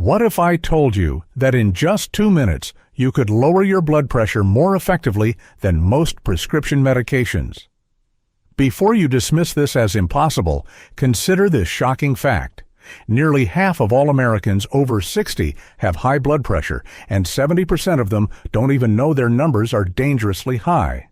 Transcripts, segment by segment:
What if I told you that in just 2 minutes you could lower your blood pressure more effectively than most prescription medications? Before you dismiss this as impossible, consider this shocking fact. Nearly half of all Americans over 60 have high blood pressure, and 70% of them don't even know their numbers are dangerously high.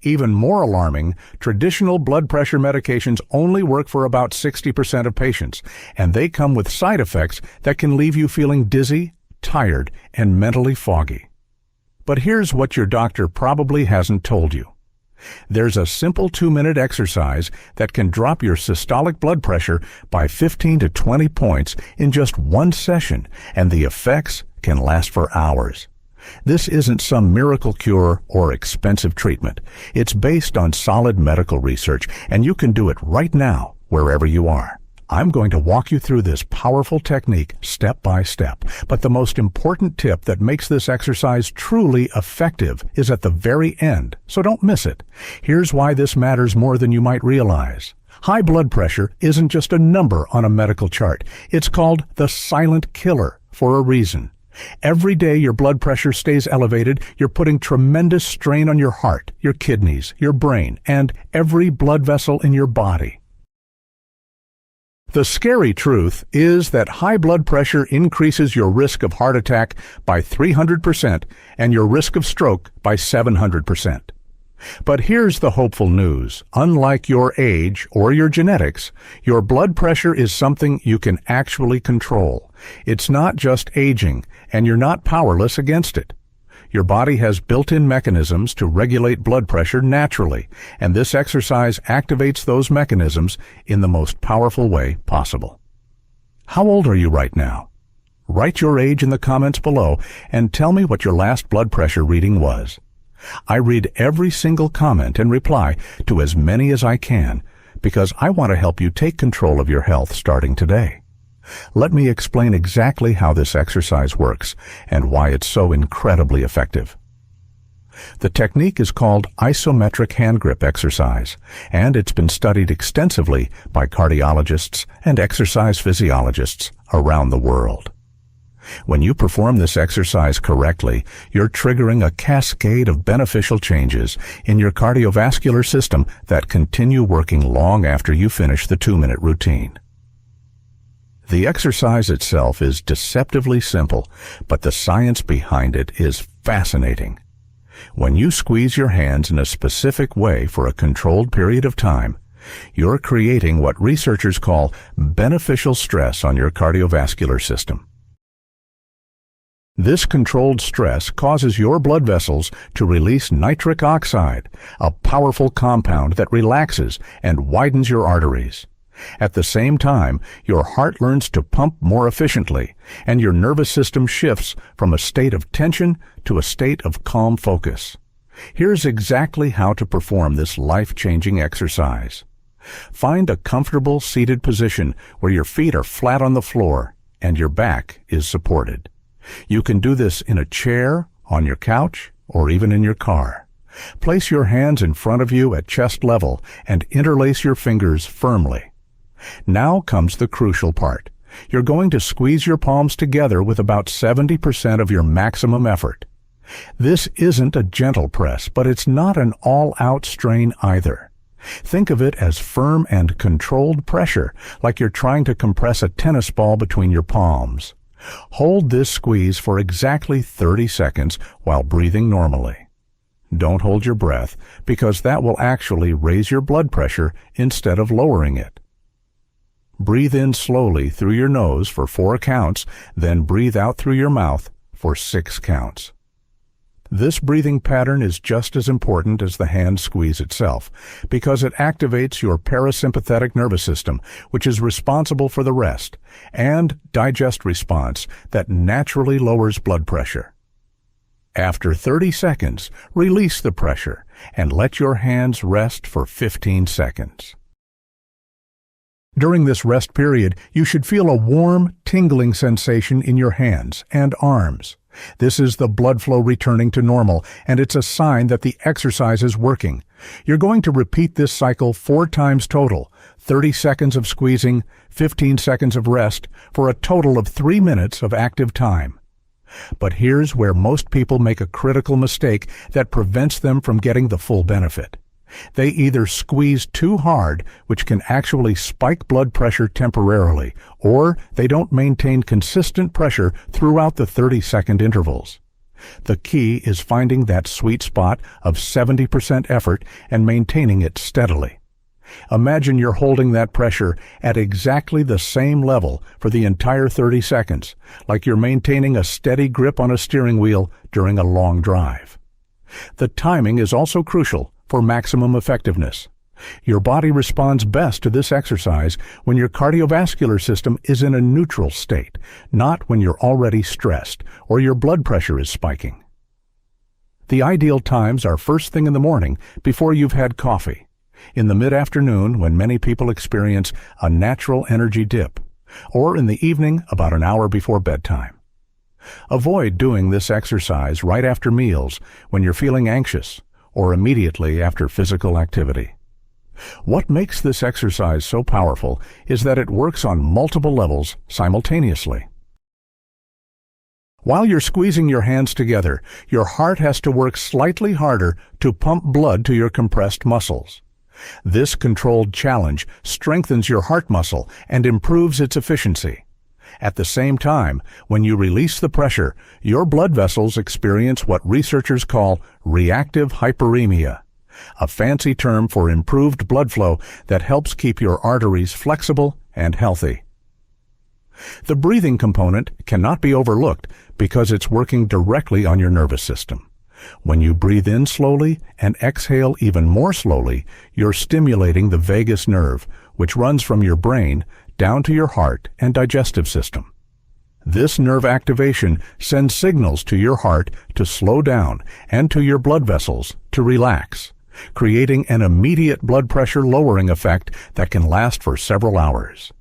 Even more alarming, traditional blood pressure medications only work for about 60% of patients, and they come with side effects that can leave you feeling dizzy, tired, and mentally foggy. But here's what your doctor probably hasn't told you. There's a simple 2-minute exercise that can drop your systolic blood pressure by 15 to 20 points in just one session, and the effects can last for hours. This isn't some miracle cure or expensive treatment. It's based on solid medical research, and you can do it right now, wherever you are. I'm going to walk you through this powerful technique step by step, but the most important tip that makes this exercise truly effective is at the very end, so don't miss it. Here's why this matters more than you might realize. High blood pressure isn't just a number on a medical chart. It's called the silent killer for a reason. Every day your blood pressure stays elevated, you're putting tremendous strain on your heart, your kidneys, your brain, and every blood vessel in your body. The scary truth is that high blood pressure increases your risk of heart attack by 300% and your risk of stroke by 700%. But here's the hopeful news. Unlike your age or your genetics, your blood pressure is something you can actually control. It's not just aging, and you're not powerless against it. Your body has built-in mechanisms to regulate blood pressure naturally, and this exercise activates those mechanisms in the most powerful way possible. How old are you right now? Write your age in the comments below and tell me what your last blood pressure reading was. I read every single comment and reply to as many as I can because I want to help you take control of your health starting today. Let me explain exactly how this exercise works and why it's so incredibly effective. The technique is called isometric hand grip exercise, and it's been studied extensively by cardiologists and exercise physiologists around the world. When you perform this exercise correctly, you're triggering a cascade of beneficial changes in your cardiovascular system that continue working long after you finish the 2-minute routine. The exercise itself is deceptively simple, but the science behind it is fascinating. When you squeeze your hands in a specific way for a controlled period of time, you're creating what researchers call beneficial stress on your cardiovascular system. This controlled stress causes your blood vessels to release nitric oxide, a powerful compound that relaxes and widens your arteries. At the same time, your heart learns to pump more efficiently, and your nervous system shifts from a state of tension to a state of calm focus. Here's exactly how to perform this life-changing exercise. Find a comfortable seated position where your feet are flat on the floor and your back is supported. You can do this in a chair, on your couch, or even in your car. Place your hands in front of you at chest level and interlace your fingers firmly. Now comes the crucial part. You're going to squeeze your palms together with about 70% of your maximum effort. This isn't a gentle press, but it's not an all-out strain either. Think of it as firm and controlled pressure, like you're trying to compress a tennis ball between your palms. Hold this squeeze for exactly 30 seconds while breathing normally. Don't hold your breath, because that will actually raise your blood pressure instead of lowering it. Breathe in slowly through your nose for 4 counts, then breathe out through your mouth for 6 counts. This breathing pattern is just as important as the hand squeeze itself, because it activates your parasympathetic nervous system, which is responsible for the rest, and digest response that naturally lowers blood pressure. After 30 seconds, release the pressure and let your hands rest for 15 seconds. During this rest period, you should feel a warm, tingling sensation in your hands and arms. This is the blood flow returning to normal, and it's a sign that the exercise is working. You're going to repeat this cycle 4 times total, 30 seconds of squeezing, 15 seconds of rest, for a total of 3 minutes of active time. But here's where most people make a critical mistake that prevents them from getting the full benefit. They either squeeze too hard, which can actually spike blood pressure temporarily, or they don't maintain consistent pressure throughout the 30-second intervals. The key is finding that sweet spot of 70% effort and maintaining it steadily. Imagine you're holding that pressure at exactly the same level for the entire 30 seconds, like you're maintaining a steady grip on a steering wheel during a long drive. The timing is also crucial for maximum effectiveness. Your body responds best to this exercise when your cardiovascular system is in a neutral state, not when you're already stressed or your blood pressure is spiking. The ideal times are first thing in the morning before you've had coffee, in the mid-afternoon when many people experience a natural energy dip, or in the evening about an hour before bedtime. Avoid doing this exercise right after meals when you're feeling anxious or immediately after physical activity. What makes this exercise so powerful is that it works on multiple levels simultaneously. While you're squeezing your hands together, your heart has to work slightly harder to pump blood to your compressed muscles. This controlled challenge strengthens your heart muscle and improves its efficiency. At the same time, when you release the pressure, your blood vessels experience what researchers call reactive hyperemia, a fancy term for improved blood flow that helps keep your arteries flexible and healthy. The breathing component cannot be overlooked because it's working directly on your nervous system. When you breathe in slowly and exhale even more slowly, you're stimulating the vagus nerve, which runs from your brain down to your heart and digestive system. This nerve activation sends signals to your heart to slow down and to your blood vessels to relax, creating an immediate blood pressure lowering effect that can last for several hours.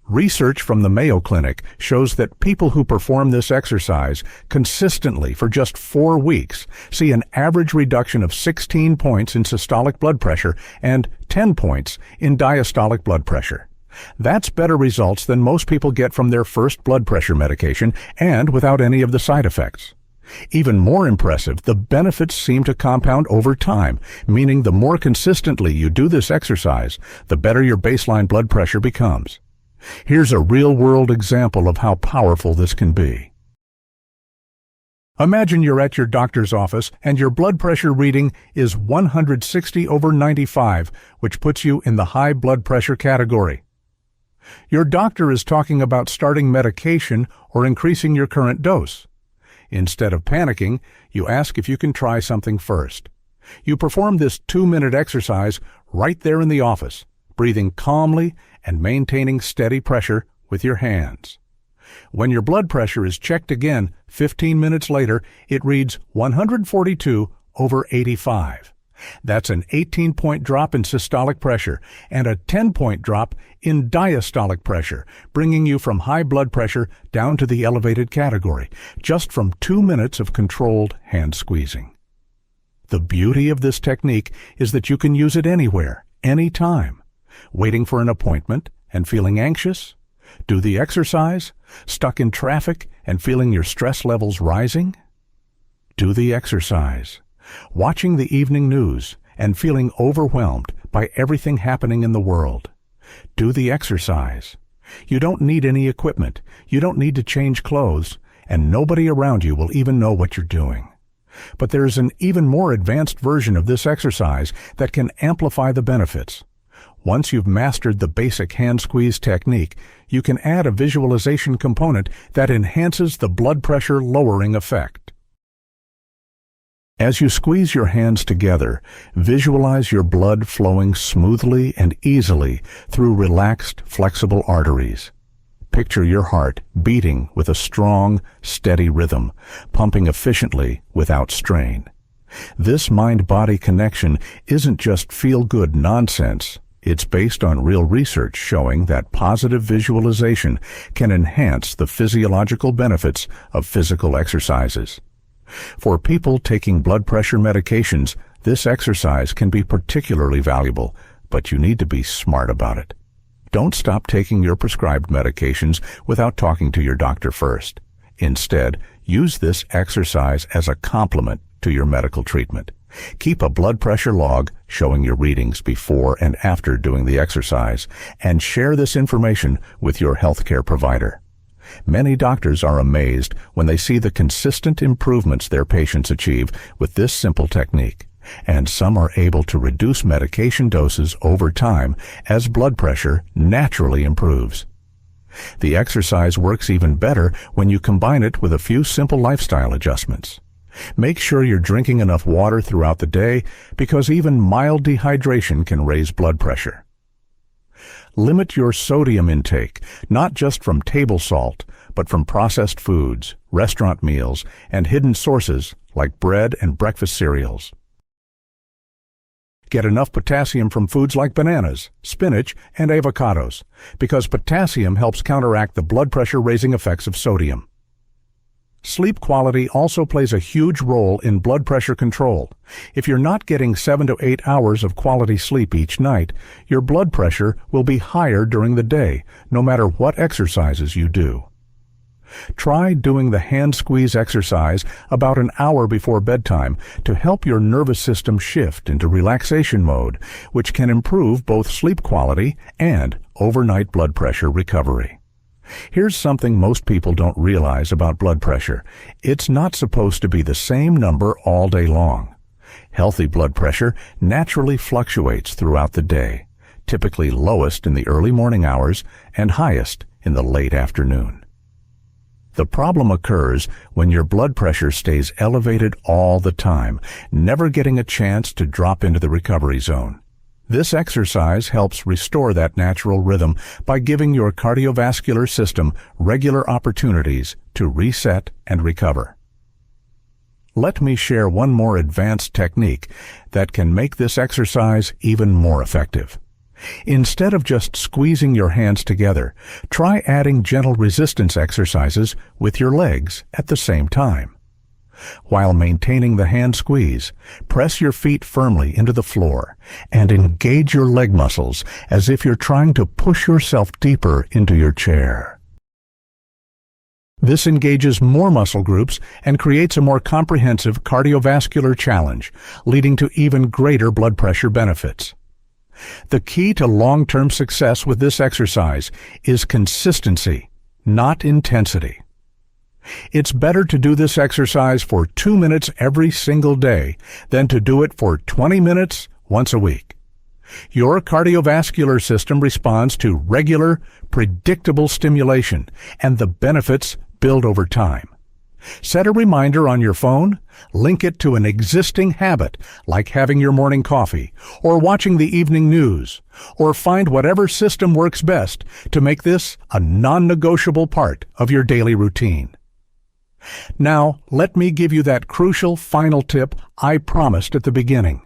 Research from the Mayo Clinic shows that people who perform this exercise consistently for just 4 weeks see an average reduction of 16 points in systolic blood pressure and 10 points in diastolic blood pressure. That's better results than most people get from their first blood pressure medication and without any of the side effects. Even more impressive, the benefits seem to compound over time, meaning the more consistently you do this exercise, the better your baseline blood pressure becomes. Here's a real-world example of how powerful this can be. Imagine you're at your doctor's office and your blood pressure reading is 160/95, which puts you in the high blood pressure category. Your doctor is talking about starting medication or increasing your current dose. Instead of panicking, you ask if you can try something first. You perform this 2-minute exercise right there in the office, breathing calmly and maintaining steady pressure with your hands. When your blood pressure is checked again 15 minutes later, it reads 142/85. That's an 18-point drop in systolic pressure and a 10-point drop in diastolic pressure, bringing you from high blood pressure down to the elevated category, just from 2 minutes of controlled hand squeezing. The beauty of this technique is that you can use it anywhere, anytime. Waiting for an appointment and feeling anxious? Do the exercise? Stuck in traffic and feeling your stress levels rising? Do the exercise. Watching the evening news and feeling overwhelmed by everything happening in the world? Do the exercise. You don't need any equipment, you don't need to change clothes, and nobody around you will even know what you're doing. But there's an even more advanced version of this exercise that can amplify the benefits. Once you've mastered the basic hand squeeze technique, you can add a visualization component that enhances the blood pressure lowering effect. As you squeeze your hands together, visualize your blood flowing smoothly and easily through relaxed, flexible arteries. Picture your heart beating with a strong, steady rhythm, pumping efficiently without strain. This mind-body connection isn't just feel-good nonsense. It's based on real research showing that positive visualization can enhance the physiological benefits of physical exercises. For people taking blood pressure medications, This exercise can be particularly valuable, but you need to be smart about it. Don't stop taking your prescribed medications without talking to your doctor first. Instead, use this exercise as a complement to your medical treatment. Keep a blood pressure log showing your readings before and after doing the exercise, and share this information with your healthcare provider. Many doctors are amazed when they see the consistent improvements their patients achieve with this simple technique, and some are able to reduce medication doses over time as blood pressure naturally improves. The exercise works even better when you combine it with a few simple lifestyle adjustments. Make sure you're drinking enough water throughout the day, because even mild dehydration can raise blood pressure. Limit your sodium intake, not just from table salt, but from processed foods, restaurant meals, and hidden sources like bread and breakfast cereals. Get enough potassium from foods like bananas, spinach, and avocados, because potassium helps counteract the blood pressure-raising effects of sodium. Sleep quality also plays a huge role in blood pressure control. If you're not getting 7 to 8 hours of quality sleep each night, your blood pressure will be higher during the day, no matter what exercises you do. Try doing the hand squeeze exercise about an hour before bedtime to help your nervous system shift into relaxation mode, which can improve both sleep quality and overnight blood pressure recovery. Here's something most people don't realize about blood pressure. It's not supposed to be the same number all day long. Healthy blood pressure naturally fluctuates throughout the day, typically lowest in the early morning hours and highest in the late afternoon. The problem occurs when your blood pressure stays elevated all the time, never getting a chance to drop into the recovery zone. This exercise helps restore that natural rhythm by giving your cardiovascular system regular opportunities to reset and recover. Let me share one more advanced technique that can make this exercise even more effective. Instead of just squeezing your hands together, try adding gentle resistance exercises with your legs at the same time. While maintaining the hand squeeze, press your feet firmly into the floor and engage your leg muscles as if you're trying to push yourself deeper into your chair. This engages more muscle groups and creates a more comprehensive cardiovascular challenge, leading to even greater blood pressure benefits. The key to long-term success with this exercise is consistency, not intensity. It's better to do this exercise for 2 minutes every single day than to do it for 20 minutes once a week. Your cardiovascular system responds to regular, predictable stimulation, and the benefits build over time. Set a reminder on your phone, link it to an existing habit like having your morning coffee or watching the evening news, or find whatever system works best to make this a non-negotiable part of your daily routine. Now, let me give you that crucial final tip I promised at the beginning.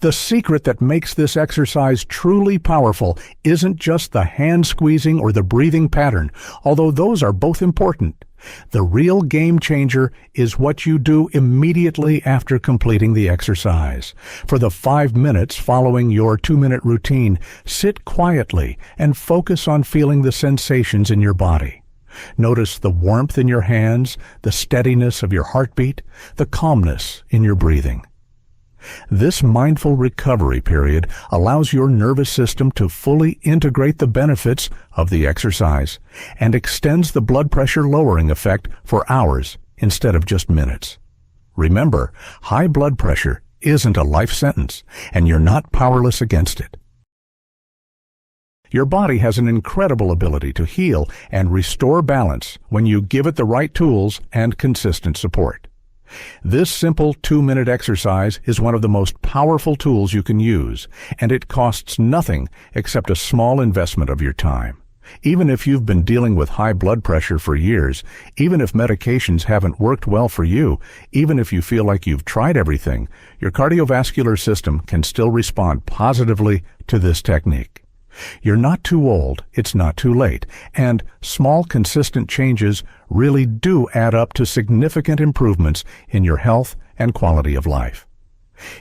The secret that makes this exercise truly powerful isn't just the hand squeezing or the breathing pattern, although those are both important. The real game changer is what you do immediately after completing the exercise. For the 5 minutes following your 2-minute routine, sit quietly and focus on feeling the sensations in your body. Notice the warmth in your hands, the steadiness of your heartbeat, the calmness in your breathing. This mindful recovery period allows your nervous system to fully integrate the benefits of the exercise and extends the blood pressure lowering effect for hours instead of just minutes. Remember, high blood pressure isn't a life sentence, and you're not powerless against it. Your body has an incredible ability to heal and restore balance when you give it the right tools and consistent support. This simple 2-minute exercise is one of the most powerful tools you can use, and it costs nothing except a small investment of your time. Even if you've been dealing with high blood pressure for years, even if medications haven't worked well for you, even if you feel like you've tried everything, your cardiovascular system can still respond positively to this technique. You're not too old, it's not too late, and small, consistent changes really do add up to significant improvements in your health and quality of life.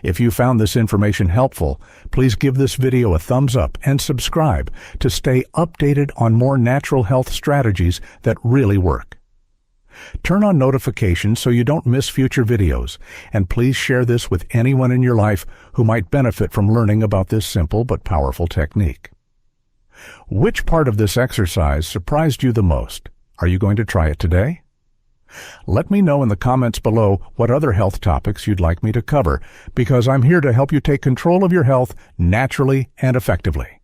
If you found this information helpful, please give this video a thumbs up and subscribe to stay updated on more natural health strategies that really work. Turn on notifications so you don't miss future videos, and please share this with anyone in your life who might benefit from learning about this simple but powerful technique. Which part of this exercise surprised you the most? Are you going to try it today? Let me know in the comments below what other health topics you'd like me to cover, because I'm here to help you take control of your health naturally and effectively.